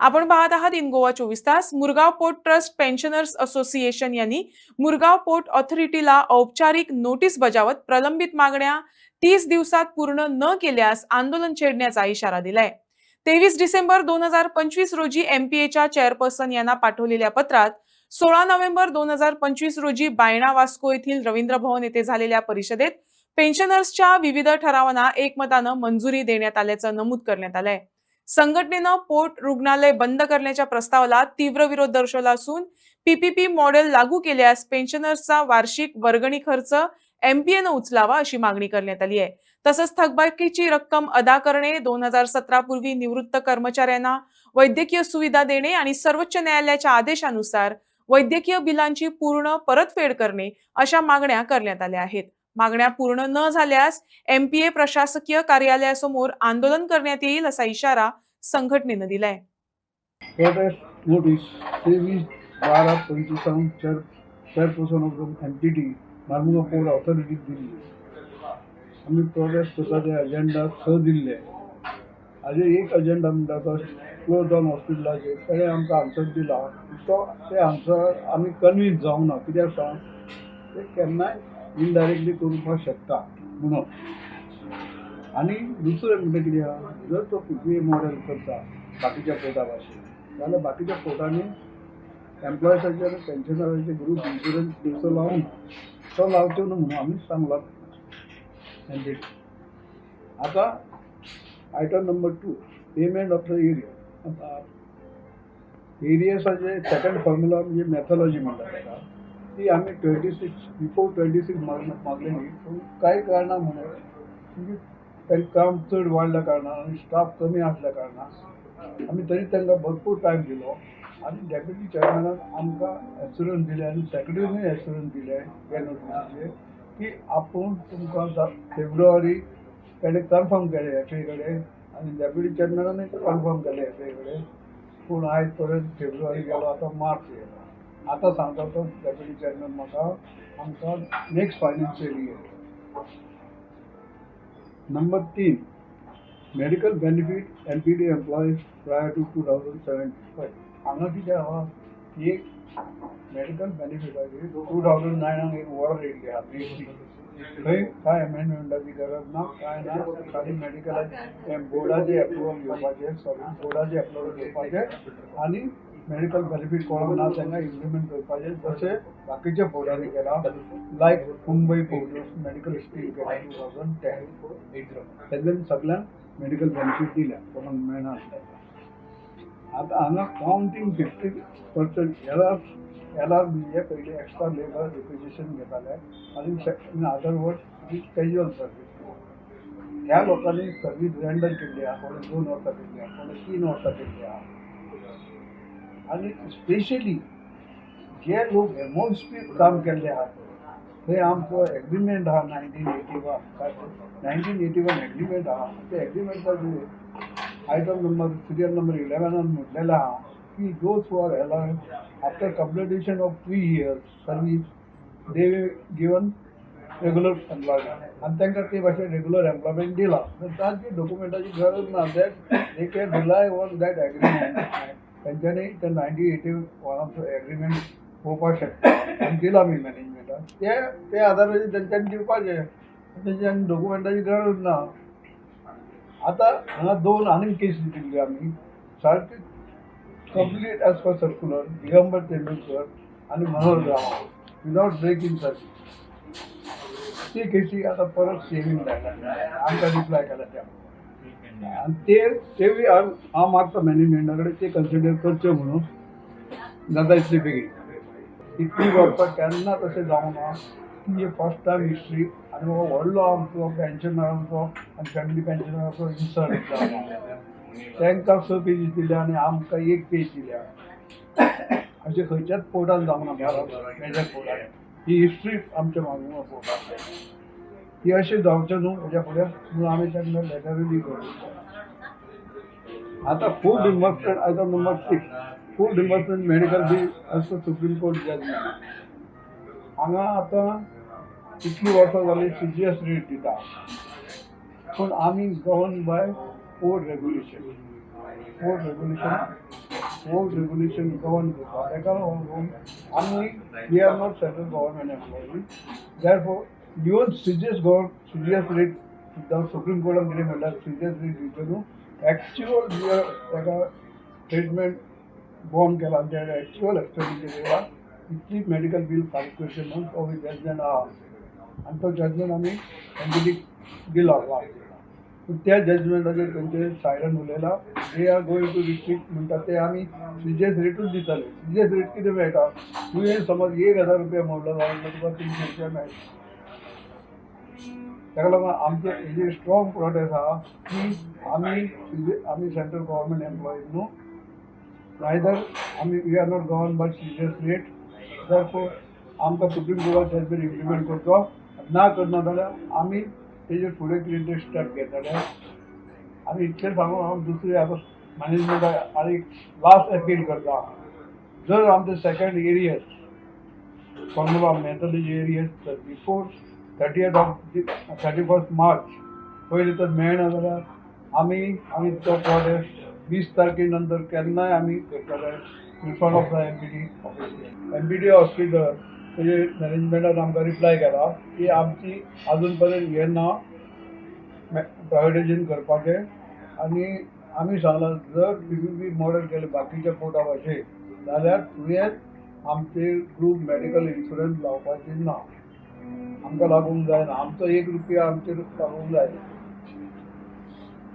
आपण पाहत आहात इन गोवा 24 तास. Murgaon port trust pensioners association यांनी मुरगाव पोर्ट ऑथॉरिटीला औपचारिक नोटीस बजावत प्रलंबित मागण्या 30 दिवसात पूर्ण न केल्यास आंदोलन छेडण्याचा इशारा दिलाय. 23 डिसेंबर 2025 रोजी एमपीएच्या चेअरपर्सन यांना पाठवलेल्या पत्रात 16 नोव्हेंबर 2025 रोजी बायणा वास्को येथील रवींद्र भवन येथे झालेल्या परिषदेत पेन्शनर्सच्या विविध ठरावांना एकमतानं मंजुरी देण्यात आल्याचं नमूद करण्यात आलंय. संघटनेनं पोर्ट रुग्णालय बंद करण्याच्या प्रस्तावाला तीव्र विरोध दर्शवला असून पीपीपी मॉडेल लागू केल्यास पेन्शनर्सचा वार्षिक वर्गणी खर्च एमपीएनं उचलावा अशी मागणी करण्यात आली आहे. तसंच थकबाकीची रक्कम अदा करणे, 2017 पूर्वी निवृत्त कर्मचाऱ्यांना वैद्यकीय सुविधा देणे आणि सर्वोच्च न्यायालयाच्या आदेशानुसार वैद्यकीय बिलांची पूर्ण परतफेड करणे अशा मागण्या करण्यात आल्या आहेत. मागण्या पूर्ण न झाल्यास एमपीए प्रशासकीय कार्यालयासमोर आंदोलन करण्यात येईल असा इशारा संघटनेनं दिलाय. Protest notice 23/12/25 chairperson of MPT Mormugao port ऑथॉरिटीक दिल्ली. आम्ही प्रोटेस्ट करता एजेंडा स दिल्ले. हाजे एक एजेंडा म्हणटा तो क्लोज डावन हॉस्पिटलाचे ताणें आमकां आन्सर दिला. तो ते आन्सर आमी कन्विन्स जावंक ना. कित्याक सांग, ते केन्नाय इनडायरेक्टली करूंक शकता म्हणून. आनी दुसरें म्हणटा कितें आहा, जर तो पीपीए मॉडेल करता बाकीच्या पोर्टा भाशेन जाल्यार बाकीच्या पोर्टांनी एम्प्लॉयसाचे आनी पेन्शनरांचे ग्रूप इन्शुरन्स खर्च लावून तो लावच्यो न्हू म्हणून आमी सांगला. आतां item number 2 payment of the area. एरियसाचे सेकंड फॉर्म्युला म्हणजे मॅथॉलॉजी म्हणटा ताका, ती आमी 26 बिफोर 26 मागलेली. पूण कांय कारणां म्हणून म्हणजे तें काम चड वाडल्या कारणान आनी स्टाफ कमी आसल्या कारणान आमी तरी तांकां भरपूर टायम दिलो. आनी डेप्युटी चेअरमॅनान आमकां एश्युरन्स दिले आनी सेक्रेटरीनूय एश्युरन्स दिले ह्या नोटिसीचेर की आपूण तुमकां फेब्रुवारी ताणें कन्फर्म केलें एफए कडेन आनी डेप्युटी चेअरमॅनानूय कन्फर्म केलें एफए कडेन. पूण आयज पर्यंत फेब्रुवारी गेलो, आतां मार्च येयलो. आतां सांगता तो डेप्युटी चेअरमॅन म्हाका आमकां next financial year. Number 3 medical benefit MPD employees prior to 2075. हांगा कितें आहा, एक मेडिकल बेनिफिटाची 2009 एक ऑर्डर येयल्ली आहा ब्रीफली. थंय कांय एमेंडमेंटाची गरज ना, कांय ना. खाली मेडिकलाचे बोर्डाचे एप्रुवल घेवपाचें आनी मेडिकल बेनिफीट कोणाक ना तांकां इम्प्लिमेंट करपाचें. तशें बाकीच्या बोर्डांनी केलां, लायक मुंबय पोर्ट मेडिकल स्कीम केला 2010. तेन्ना सगळ्यांक मेडिकल बेनिफीट दिल्या, कोणाक मेळनासलें. आतां हांगा कावंटींग 50% एलआर म्हणजे पयलीं एक्स्ट्रा लेबर रिक्विजिशन घेताले आनी in other words casual service. ह्या लोकांनी सर्वीस रेंडर केल्ली आहा. कोणी 2 वर्सां केल्ली आहा, कोणी 3 वर्सां केल्ली आहा. आनी स्पेशली जे लोक हेमोस्पीड काम केल्ले आहात थंय आमचो एग्रीमेंट आहा 1981 एग्रीमेंट आहा. त्या एग्रीमेंटाचेर आयटम नंबर सिरियल नंबर 11 म्हटलेलें आहा की those who are allowed after completion of 3 years service they given regular employment आनी तांकां ते भाशेन रेग्युलर एम्प्लॉयमेंट दिला. तांची डॉक्युमेंटाची गरज ना. That they can rely on that agreement. तेंच्यांनी ते 1981 एग्रीमेंट पळोवपाक शकता आनी दिला आमी मॅनेजमेंटाक. ते आदाराचेर तेंच्यांनी दिवपाचें. तेंच्यांनी डॉक्युमेंटाची गरज ना. आतां हांगा 2 आनीक केस दिल्ली आमी सारकी complete as per circular Digambar Tendulkar आनी मनोहर राव विदाउट ब्रेक इन सर्वीस. ती केसी आतां परत सेव्हिंग लायला आमकां रिप्लाय केला त्या. आनी तेवूय हांव मागता मॅनेजमेंटा कडेन ते कन्सिडर करच्यो म्हणून जाता इतली बेगीन. इतली वर्सां केन्ना तशें जावं ना की फर्स्ट टायम हिस्ट्री आनी हो व्हडलो आमचो पेन्शनरांचो आनी फॅमिली पेन्शनरांचो इन्सल्ट जाला. तांकां 6 पेजीस दिल्या आनी आमकां 1 पेज दिल्या. अशें खंयच्याच पोर्टान जावंक ना भारत मेजर पोर्टान. ही हिस्ट्री आमच्या मार्मुगांव पोर्टाची. ही अशें जावचें न्हू हेज्या फुडें म्हणून आमी तांकां लेटरूय बी करूं. आतां food reimbursement item number 6 food reimbursement medical bill as per supreme court judgement. हांगा आतां इतली वर्सां जाली CGS रेट दिता. पूण आमी गवर्न बाय पोर्ट रेग्युलेशन हो रेग्युलेशन गव्हर्न करता ताका लागून आमी we are not central government employee therefore even serious rate सुद्दां सुप्रीम कोर्टान कितें म्हणल्यार सिरियस रेट दिवचे न्हू एक्चुअल ताका ट्रिटमेंट बॉर्न केला जे एक्चुअल एक्सपेंडिचर केला इतली मेडिकल बील फारीक करचे म्हणून तो जजमेंट आहा आनी तो जजमेंट आमी एनजीटीक दिला पूण त्या जजमेंटाचेर तेंचे सायडन उलयला they are going to restrict म्हणटा ते आमी सिरियस रेटूच दिताले सिरियस रेट कितें मेळटा तुवें समज 1000 रुपया मोडलो जाल्यार तुका 300 रुपया मेळटा ताका लागून आमचे हेजेर स्ट्रॉंग प्रोटेस्ट आहा की आमी सेंट्रल गव्हर्नमेंट एम्प्लॉईज न्हू नायदर आमी we are not govern by serious rate therefore आमकां सुप्रीम कोर्टान जजमेंट इम्प्लिमेंट करचो ना करना जाल्यार आमी तेजेर फुडें कितें ते स्टेप घेतले आनी इतलें सांगून हांव दुसरे आतां मॅनेजमेंटाक आनी लास्ट अपील करता जर आमचे सेकंड एरियस फॉर्मुला मेळटले एरियस बिफोर 31 मार्च पयलीं तर मेळना जाल्यार आमी तो प्रोटेस्ट 20 तारखे नंतर केन्नाय आमी करतले in front of the empty hospital तेजे मॅनेजमेंटान आमकां रिप्लाय केला की आमची अजून पर्यंत हें ना प्रायवेटायजेशन करपाचें आनी आमी सांगलां जर बी मॉडल केले बाकीच्या कोर्टा भाशेन जाल्यार तुवें आमचे ग्रूप मेडिकल इन्शुरन्स लावपाचें ना आमकां लागूंक जायना आमचो 1 रुपया आमचेर लागूंक जाय